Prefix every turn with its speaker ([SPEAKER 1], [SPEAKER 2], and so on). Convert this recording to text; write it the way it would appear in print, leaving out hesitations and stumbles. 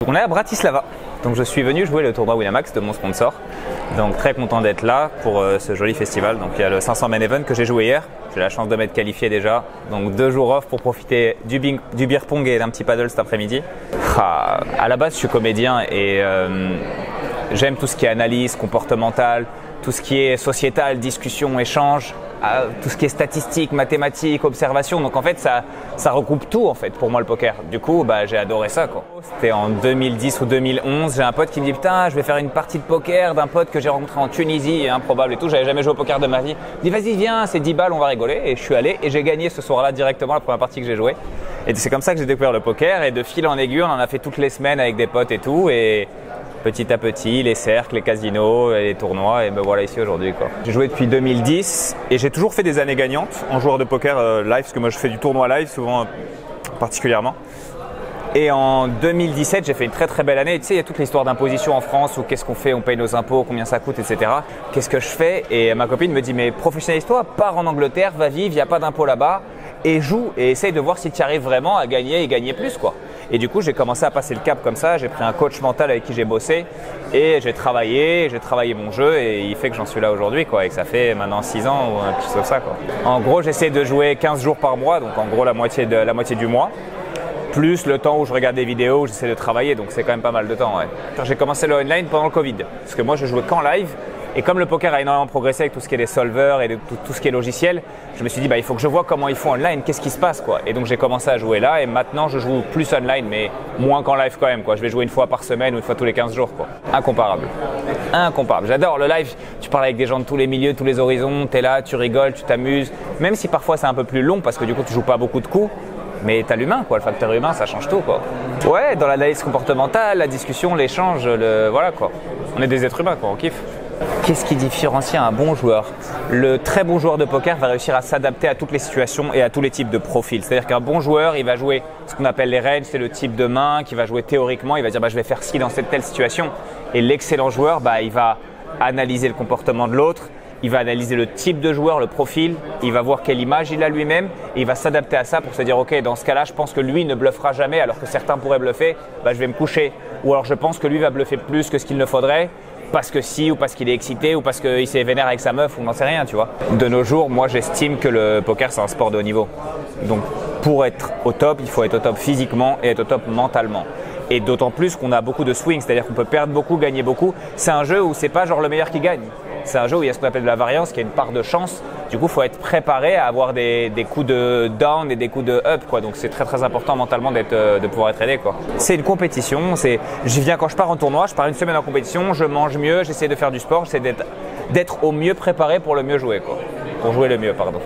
[SPEAKER 1] Donc on est à Bratislava, donc je suis venu jouer le tournoi Winamax de mon sponsor, donc très content d'être là pour ce joli festival. Donc il y a le 500 main event que j'ai joué hier, j'ai la chance de m'être qualifié déjà, donc 2 jours off pour profiter du beer pong et d'un petit paddle cet après-midi. À la base je suis comédien et j'aime tout ce qui est analyse comportementale, tout ce qui est sociétal, discussion, échange, tout ce qui est statistique, mathématiques, observation. Donc en fait ça regroupe tout en fait pour moi le poker. Du coup j'ai adoré ça quoi. C'était en 2010 ou 2011, j'ai un pote qui me dit putain je vais faire une partie de poker d'un pote que j'ai rencontré en Tunisie, improbable et tout, j'avais jamais joué au poker de ma vie. Il me dit vas-y viens, c'est 10 balles, on va rigoler. Et je suis allé et j'ai gagné ce soir-là directement la première partie que j'ai jouée. Et c'est comme ça que j'ai découvert le poker et de fil en aiguille on en a fait toutes les semaines avec des potes et tout. Et petit à petit, les cercles, les casinos, les tournois, et me voilà ici aujourd'hui. J'ai joué depuis 2010 et j'ai toujours fait des années gagnantes en joueur de poker live, parce que moi je fais du tournoi live souvent particulièrement. Et en 2017, j'ai fait une très très belle année. Tu sais, il y a toute l'histoire d'imposition en France où qu'est-ce qu'on fait, on paye nos impôts, combien ça coûte, etc. Qu'est-ce que je fais? Et ma copine me dit mais professionnalise-toi, pars en Angleterre, va vivre, il n'y a pas d'impôt là-bas et joue et essaye de voir si tu arrives vraiment à gagner et gagner plus quoi. Et du coup, j'ai commencé à passer le cap comme ça. J'ai pris un coach mental avec qui j'ai bossé et j'ai travaillé mon jeu et il fait que j'en suis là aujourd'hui quoi. Et que ça fait maintenant 6 ans ou quelque chose comme ça quoi. En gros, j'essaie de jouer 15 jours par mois, donc en gros la moitié du mois. Plus le temps où je regarde des vidéos, où j'essaie de travailler, donc c'est quand même pas mal de temps. Ouais. J'ai commencé le online pendant le Covid, parce que moi je jouais qu'en live, et comme le poker a énormément progressé avec tout ce qui est des solvers et tout ce qui est logiciel, je me suis dit il faut que je vois comment ils font online, qu'est-ce qui se passe quoi. Et donc j'ai commencé à jouer là, et maintenant je joue plus online, mais moins qu'en live quand même quoi. Je vais jouer une fois par semaine ou une fois tous les 15 jours quoi. Incomparable. Incomparable. J'adore le live, tu parles avec des gens de tous les milieux, tous les horizons, tu es là, tu rigoles, tu t'amuses, même si parfois c'est un peu plus long parce que du coup tu joues pas beaucoup de coups. Mais t'as l'humain quoi, le facteur humain ça change tout quoi. Ouais, dans l'analyse comportementale, la discussion, l'échange, voilà quoi. On est des êtres humains quoi, on kiffe. Qu'est-ce qui différencie un bon joueur? Le très bon joueur de poker va réussir à s'adapter à toutes les situations et à tous les types de profils. C'est-à-dire qu'un bon joueur, il va jouer ce qu'on appelle les ranges, c'est le type de main qui va jouer théoriquement, il va dire je vais faire ci dans cette telle situation. Et l'excellent joueur, il va analyser le comportement de l'autre. Il va analyser le type de joueur, le profil, il va voir quelle image il a lui-même et il va s'adapter à ça pour se dire ok dans ce cas-là je pense que lui ne bluffera jamais alors que certains pourraient bluffer, je vais me coucher. Ou alors je pense que lui va bluffer plus que ce qu'il ne faudrait parce que si ou parce qu'il est excité ou parce qu'il s'est vénère avec sa meuf ou on n'en sait rien tu vois. De nos jours moi j'estime que le poker c'est un sport de haut niveau. Donc pour être au top il faut être au top physiquement et être au top mentalement. Et d'autant plus qu'on a beaucoup de swings, c'est-à-dire qu'on peut perdre beaucoup, gagner beaucoup. C'est un jeu où c'est pas genre le meilleur qui gagne. C'est un jeu où il y a ce qu'on appelle de la variance, qui a une part de chance. Du coup, il faut être préparé à avoir des coups de down et des coups de up, quoi. Donc, c'est très très important mentalement de pouvoir être aidé, quoi. C'est une compétition. Je viens quand je pars en tournoi, je pars une semaine en compétition, je mange mieux, j'essaie de faire du sport, j'essaie d'être au mieux préparé pour le mieux jouer, quoi. Pour jouer le mieux, pardon.